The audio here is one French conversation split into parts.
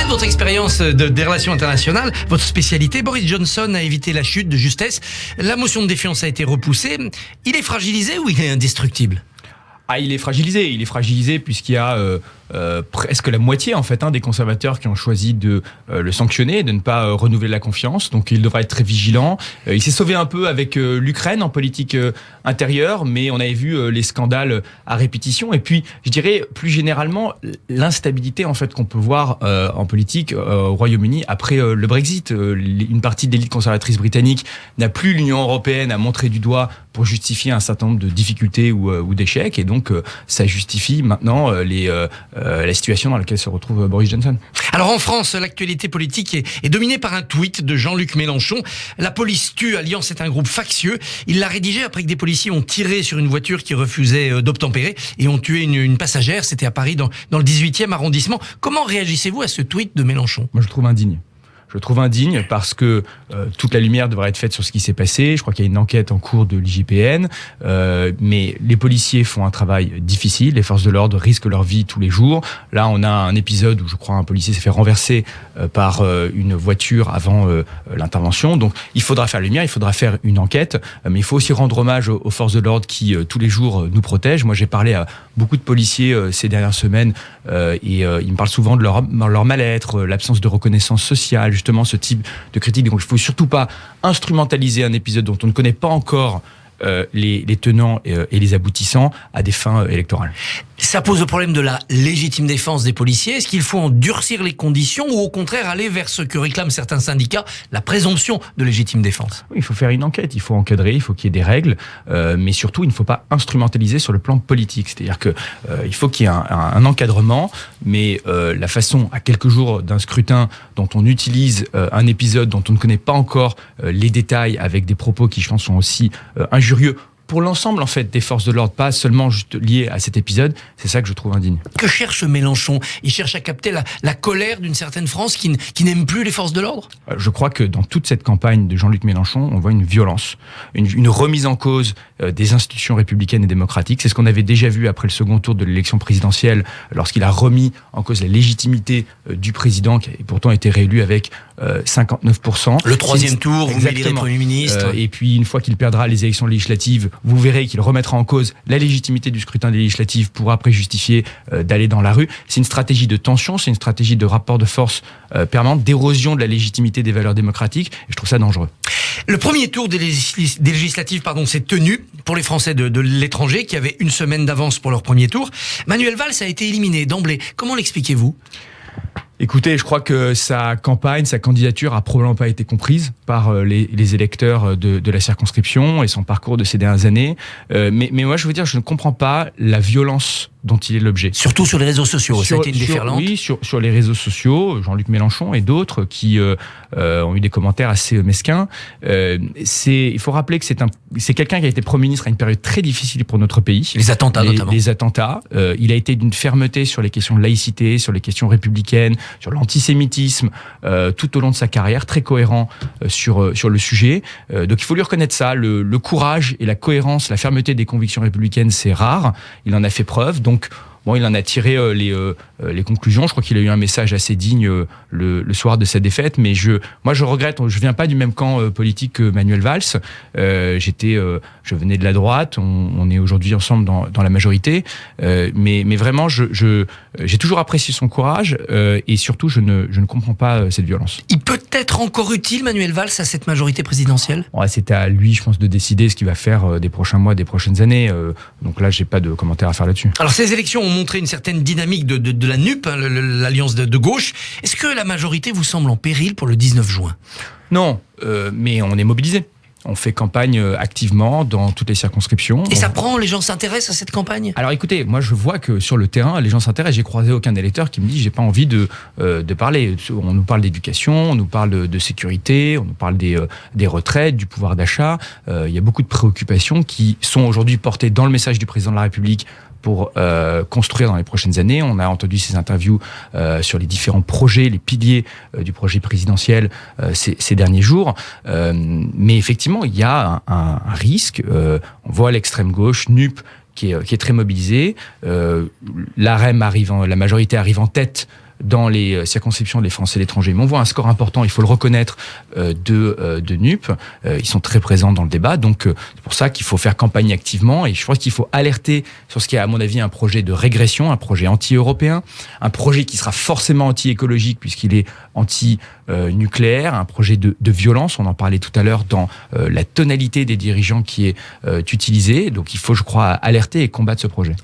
de votre expérience des relations internationales, votre spécialité, Boris Johnson a évité la chute de justesse. La motion de défiance a été repoussée. Il est fragilisé ou il est indestructible ? Il est fragilisé puisqu'il y a presque la moitié des conservateurs qui ont choisi de le sanctionner, de ne pas renouveler la confiance. Donc il devra être très vigilant. Il s'est sauvé un peu avec l'Ukraine en politique intérieure, mais on avait vu les scandales à répétition. Et puis, je dirais plus généralement l'instabilité qu'on peut voir en politique au Royaume-Uni après le Brexit. Une partie de l'élite conservatrice britannique n'a plus l'Union européenne à montrer du doigt pour justifier un certain nombre de difficultés ou d'échecs. Et donc, ça justifie maintenant la situation dans laquelle se retrouve Boris Johnson. Alors en France, l'actualité politique est dominée par un tweet de Jean-Luc Mélenchon. La police tue, Alliance est un groupe factieux. Il l'a rédigé après que des policiers ont tiré sur une voiture qui refusait d'obtempérer et ont tué une passagère. C'était à Paris, dans le 18e arrondissement. Comment réagissez-vous à ce tweet de Mélenchon ? Moi, je trouve indigne. Je trouve indigne parce que toute la lumière devrait être faite sur ce qui s'est passé. Je crois qu'il y a une enquête en cours de l'IGPN. Mais les policiers font un travail difficile. Les forces de l'ordre risquent leur vie tous les jours. Là, on a un épisode où je crois un policier s'est fait renverser par une voiture avant l'intervention. Donc, il faudra faire la lumière, il faudra faire une enquête. Mais il faut aussi rendre hommage aux forces de l'ordre qui, tous les jours, nous protègent. Moi, j'ai parlé à beaucoup de policiers ces dernières semaines et ils me parlent souvent de leur mal-être, l'absence de reconnaissance sociale, justement ce type de critique. Donc il ne faut surtout pas instrumentaliser un épisode dont on ne connaît pas encore les tenants et les aboutissants à des fins électorales. Ça pose le problème de la légitime défense des policiers. Est-ce qu'il faut endurcir les conditions ou au contraire aller vers ce que réclament certains syndicats, la présomption de légitime défense ? Oui, il faut faire une enquête, il faut encadrer, il faut qu'il y ait des règles, mais surtout il ne faut pas instrumentaliser sur le plan politique. C'est-à-dire que il faut qu'il y ait un encadrement, mais la façon, à quelques jours d'un scrutin, dont on utilise un épisode dont on ne connaît pas encore les détails, avec des propos qui, je pense, sont aussi injurieux pour l'ensemble des forces de l'ordre, pas seulement juste liées à cet épisode, c'est ça que je trouve indigne. Que cherche Mélenchon ? Il cherche à capter la colère d'une certaine France qui n'aime plus les forces de l'ordre ? Je crois que dans toute cette campagne de Jean-Luc Mélenchon, on voit une violence, une remise en cause des institutions républicaines et démocratiques. C'est ce qu'on avait déjà vu après le second tour de l'élection présidentielle, lorsqu'il a remis en cause la légitimité du président, qui a pourtant été réélu avec 59%. Le troisième tour, vous m'élirez Premier ministre. Et puis, une fois qu'il perdra les élections législatives, vous verrez qu'il remettra en cause la légitimité du scrutin des législatives pour après justifier d'aller dans la rue. C'est une stratégie de tension, c'est une stratégie de rapport de force permanente, d'érosion de la légitimité des valeurs démocratiques. Et je trouve ça dangereux. Le premier tour des législatives s'est tenu pour les Français de l'étranger qui avaient une semaine d'avance pour leur premier tour. Manuel Valls a été éliminé d'emblée. Comment l'expliquez-vous ? Écoutez, je crois que sa candidature a probablement pas été comprise par les électeurs de la circonscription et son parcours de ces dernières années. Mais moi, je veux dire, je ne comprends pas la violence dont il est l'objet. Surtout sur les réseaux sociaux, ça a été une déferlante. Oui, sur les réseaux sociaux, Jean-Luc Mélenchon et d'autres qui ont eu des commentaires assez mesquins. Il faut rappeler que c'est quelqu'un qui a été Premier ministre à une période très difficile pour notre pays. Les attentats notamment. Les attentats. Il a été d'une fermeté sur les questions de laïcité, sur les questions républicaines, sur l'antisémitisme, tout au long de sa carrière, très cohérent sur le sujet. Donc il faut lui reconnaître ça, le courage et la cohérence, la fermeté des convictions républicaines, c'est rare. Il en a fait preuve. Donc, il en a tiré les conclusions. Je crois qu'il a eu un message assez digne le soir de sa défaite. Mais je regrette. Je viens pas du même camp politique que Manuel Valls. Je venais de la droite. On est aujourd'hui ensemble dans la majorité. Mais vraiment, j'ai toujours apprécié son courage. Et surtout, je ne comprends pas cette violence. Il peut être encore utile, Manuel Valls, à cette majorité présidentielle ? C'est à lui, je pense, de décider ce qu'il va faire des prochains mois, des prochaines années. Donc là, j'ai pas de commentaires à faire là-dessus. Alors, ces élections ont montré une certaine dynamique de la NUP, l'alliance de gauche. Est-ce que la majorité vous semble en péril pour le 19 juin ? Non, mais on est mobilisés. On fait campagne activement dans toutes les circonscriptions. Et ça prend, les gens s'intéressent à cette campagne ? Alors écoutez, moi je vois que sur le terrain, les gens s'intéressent. J'ai croisé aucun électeur qui me dit j'ai pas envie de parler. On nous parle d'éducation, on nous parle de sécurité, on nous parle des retraites, du pouvoir d'achat. Il y a beaucoup de préoccupations qui sont aujourd'hui portées dans le message du président de la République pour construire dans les prochaines années. On a entendu ces interviews sur les différents projets, les piliers du projet présidentiel ces derniers jours. Mais effectivement, il y a un risque. On voit l'extrême gauche, NUP, qui est très mobilisée. La majorité arrive en tête dans les circonscriptions des Français et l'étranger. Mais on voit un score important, il faut le reconnaître, de NUP. Ils sont très présents dans le débat, donc c'est pour ça qu'il faut faire campagne activement. Et je pense qu'il faut alerter sur ce qui est, à mon avis, un projet de régression, un projet anti-européen, un projet qui sera forcément anti-écologique puisqu'il est anti-nucléaire, un projet de violence. On en parlait tout à l'heure dans la tonalité des dirigeants qui est utilisée. Donc il faut, je crois, alerter et combattre ce projet.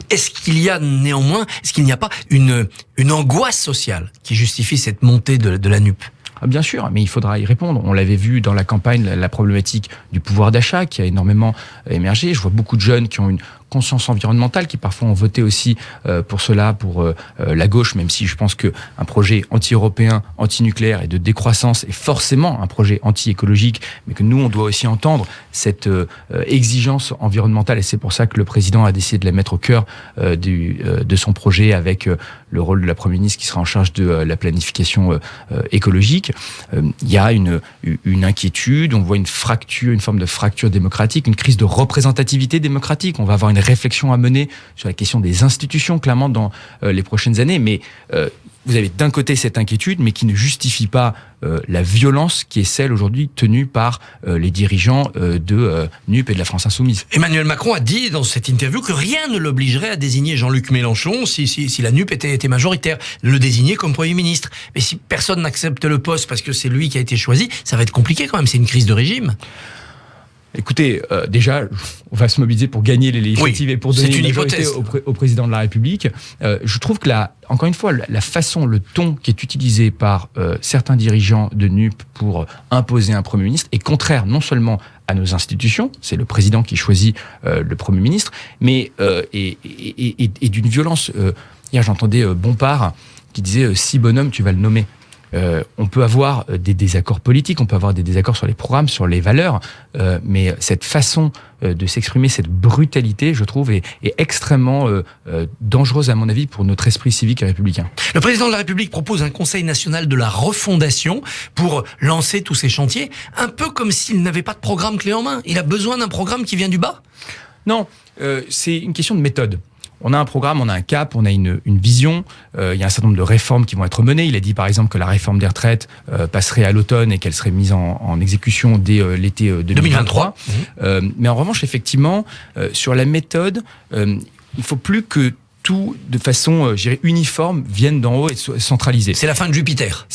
Est-ce qu'il y a néanmoins, est-ce qu'il n'y a pas une angoisse sociale qui justifie cette montée de la NUP ? Bien sûr, mais il faudra y répondre. On l'avait vu dans la campagne, la problématique du pouvoir d'achat qui a énormément émergé. Je vois beaucoup de jeunes qui ont une conscience environnementale, qui parfois ont voté aussi pour cela, pour la gauche, même si je pense qu'un projet anti-européen, anti-nucléaire et de décroissance est forcément un projet anti-écologique, mais que nous, on doit aussi entendre cette exigence environnementale, et c'est pour ça que le président a décidé de la mettre au cœur de son projet, avec le rôle de la Première ministre qui sera en charge de la planification écologique. Il y a une inquiétude, on voit une fracture, une forme de fracture démocratique, une crise de représentativité démocratique. On va avoir une réflexion à mener sur la question des institutions, clairement, dans les prochaines années. Mais vous avez d'un côté cette inquiétude, mais qui ne justifie pas la violence qui est celle aujourd'hui tenue par les dirigeants de NUP et de la France Insoumise. Emmanuel Macron a dit dans cette interview que rien ne l'obligerait à désigner Jean-Luc Mélenchon si la NUP était majoritaire, le désigner comme Premier ministre. Mais si personne n'accepte le poste parce que c'est lui qui a été choisi, ça va être compliqué quand même, c'est une crise de régime. Écoutez, déjà, on va se mobiliser pour gagner les législatives et pour donner une majorité au président de la République. Je trouve que encore une fois, la façon, le ton qui est utilisé par certains dirigeants de NUP pour imposer un Premier ministre est contraire non seulement à nos institutions, c'est le président qui choisit le Premier ministre, mais et d'une violence. Hier, j'entendais Bompard qui disait « Si bonhomme, tu vas le nommer ». On peut avoir des désaccords politiques, on peut avoir des désaccords sur les programmes, sur les valeurs, mais cette façon de s'exprimer, cette brutalité, je trouve, est extrêmement dangereuse, à mon avis, pour notre esprit civique et républicain. Le président de la République propose un Conseil national de la refondation pour lancer tous ces chantiers, un peu comme s'il n'avait pas de programme clé en main. Il a besoin d'un programme qui vient du bas ? Non, c'est une question de méthode. On a un programme, on a un cap, on a une vision. Il y a un certain nombre de réformes qui vont être menées. Il a dit par exemple que la réforme des retraites passerait à l'automne et qu'elle serait mise en exécution dès l'été 2023. Mais en revanche, effectivement, sur la méthode, il ne faut plus que tout, de façon, je dirais, uniforme, vienne d'en haut et centralisé. C'est la fin de Jupiter.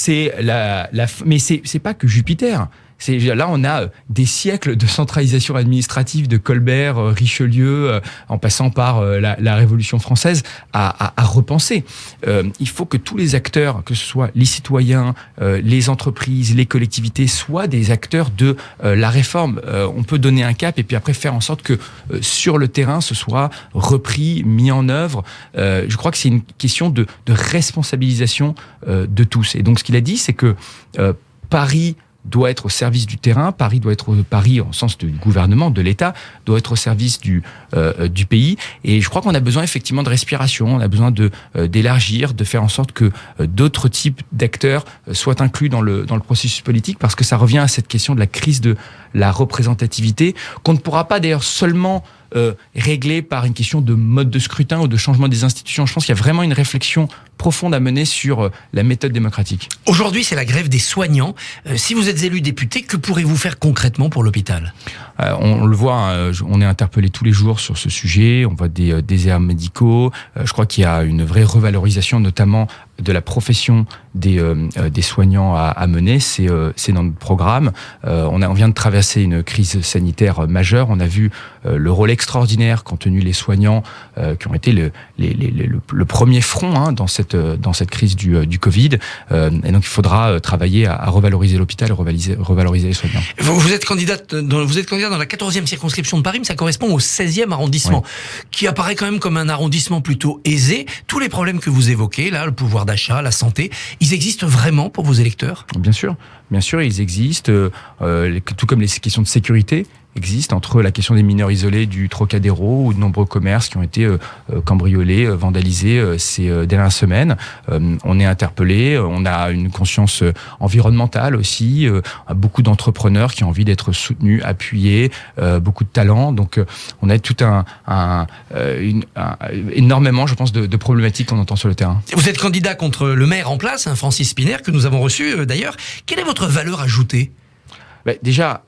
Mais c'est pas que Jupiter. Là, on a des siècles de centralisation administrative de Colbert, Richelieu, en passant par la Révolution française, à repenser. Il faut que tous les acteurs, que ce soit les citoyens, les entreprises, les collectivités, soient des acteurs de la réforme. On peut donner un cap et puis après faire en sorte que sur le terrain, ce soit repris, mis en œuvre. Je crois que c'est une question de responsabilisation de tous. Et donc, ce qu'il a dit, c'est que Paris doit être au service du terrain, Paris en sens du gouvernement, de l'État, doit être au service du pays. Et je crois qu'on a besoin effectivement de respiration, on a besoin d'élargir, de faire en sorte que d'autres types d'acteurs soient inclus dans le processus politique, parce que ça revient à cette question de la crise de la représentativité, qu'on ne pourra pas d'ailleurs seulement régler par une question de mode de scrutin ou de changement des institutions. Je pense qu'il y a vraiment une réflexion profonde à mener sur la méthode démocratique. Aujourd'hui, c'est la grève des soignants. Si vous êtes élu député, que pourrez-vous faire concrètement pour l'hôpital ? On le voit, on est interpellé tous les jours sur ce sujet. On voit des déserts médicaux. Je crois qu'il y a une vraie revalorisation, notamment de la profession des soignants à mener. C'est dans notre programme. On vient de traverser une crise sanitaire majeure. On a vu le rôle extraordinaire qu'ont tenu les soignants, qui ont été le premier front dans cette crise du Covid. Et donc il faudra travailler à revaloriser l'hôpital et revaloriser les soignants. Vous êtes candidat dans la 14e circonscription de Paris, mais ça correspond au 16e arrondissement, qui apparaît quand même comme un arrondissement plutôt aisé. Tous les problèmes que vous évoquez, là, le pouvoir d'achat, la santé, ils existent vraiment pour vos électeurs ? Bien sûr, ils existent, tout comme les questions de sécurité existe entre la question des mineurs isolés du Trocadéro ou de nombreux commerces qui ont été cambriolés, vandalisés ces dernières semaines. On est interpellé, on a une conscience environnementale aussi, beaucoup d'entrepreneurs qui ont envie d'être soutenus, appuyés, beaucoup de talents. Donc on a tout énormément, je pense, de problématiques qu'on entend sur le terrain. Vous êtes candidat contre le maire en place, Francis Spinner, que nous avons reçu d'ailleurs. Quelle est votre valeur ajoutée ? Déjà,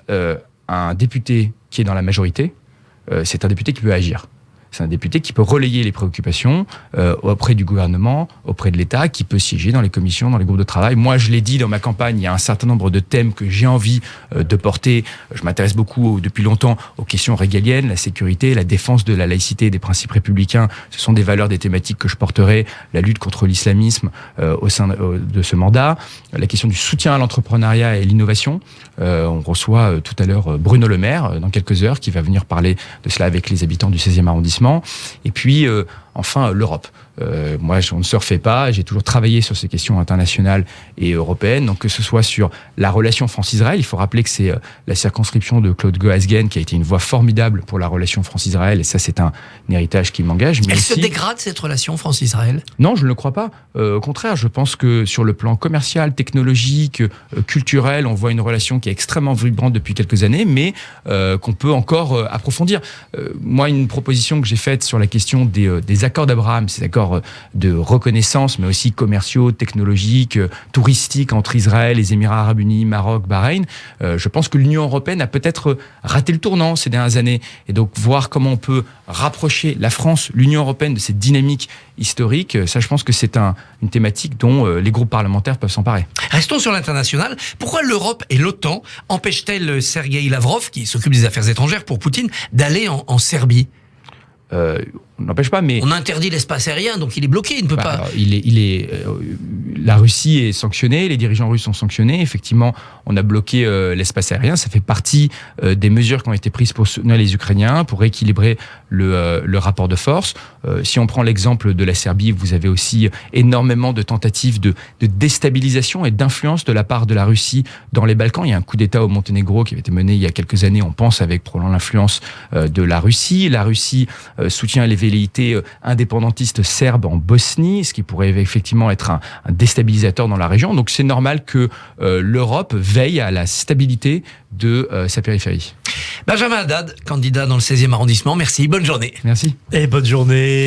un député qui est dans la majorité, c'est un député qui peut agir. C'est un député qui peut relayer les préoccupations auprès du gouvernement, auprès de l'État, qui peut siéger dans les commissions, dans les groupes de travail. Moi, je l'ai dit dans ma campagne, il y a un certain nombre de thèmes que j'ai envie de porter. Je m'intéresse beaucoup, depuis longtemps, aux questions régaliennes, la sécurité, la défense de la laïcité et des principes républicains. Ce sont des valeurs, des thématiques que je porterai. La lutte contre l'islamisme au sein de ce mandat. La question du soutien à l'entrepreneuriat et l'innovation. On reçoit tout à l'heure Bruno Le Maire, dans quelques heures, qui va venir parler de cela avec les habitants du 16e arrondissement. Et puis, enfin, l'Europe. Moi, on ne surfais pas. J'ai toujours travaillé sur ces questions internationales et européennes. Donc, que ce soit sur la relation France-Israël, il faut rappeler que c'est la circonscription de Claude Goasguen qui a été une voix formidable pour la relation France-Israël. Et ça, c'est un héritage qui m'engage. Elle se dégrade, cette relation France-Israël ? Non, je ne le crois pas. Au contraire, je pense que sur le plan commercial, technologique, culturel, on voit une relation qui est extrêmement vibrante depuis quelques années, mais qu'on peut encore approfondir. Moi, une proposition que j'ai faite sur la question des accords d'Abraham, ces accords de reconnaissance, mais aussi commerciaux, technologiques, touristiques entre Israël, les Émirats arabes unis, Maroc, Bahreïn. Je pense que l'Union européenne a peut-être raté le tournant ces dernières années. Et donc, voir comment on peut rapprocher la France, l'Union européenne de cette dynamique historique, ça, je pense que c'est une thématique dont les groupes parlementaires peuvent s'emparer. Restons sur l'international. Pourquoi l'Europe et l'OTAN empêchent-elles Sergueï Lavrov, qui s'occupe des affaires étrangères pour Poutine, d'aller en Serbie ? On n'empêche pas, mais on interdit l'espace aérien, donc il est bloqué, il ne peut pas. Alors, la Russie est sanctionnée, les dirigeants russes sont sanctionnés. Effectivement, on a bloqué l'espace aérien. Ça fait partie des mesures qui ont été prises pour soutenir les Ukrainiens, pour rééquilibrer le rapport de force. Si on prend l'exemple de la Serbie, vous avez aussi énormément de tentatives de déstabilisation et d'influence de la part de la Russie dans les Balkans. Il y a un coup d'État au Monténégro qui avait été mené il y a quelques années, on pense, avec probablement l'influence de la Russie. La Russie soutient les velléités indépendantistes serbes en Bosnie, ce qui pourrait effectivement être un déstabilisateur dans la région. Donc c'est normal que l'Europe veille à la stabilité de sa périphérie. Benjamin Haddad, candidat dans le 16e arrondissement. Merci, bonne journée. Merci. Et bonne journée.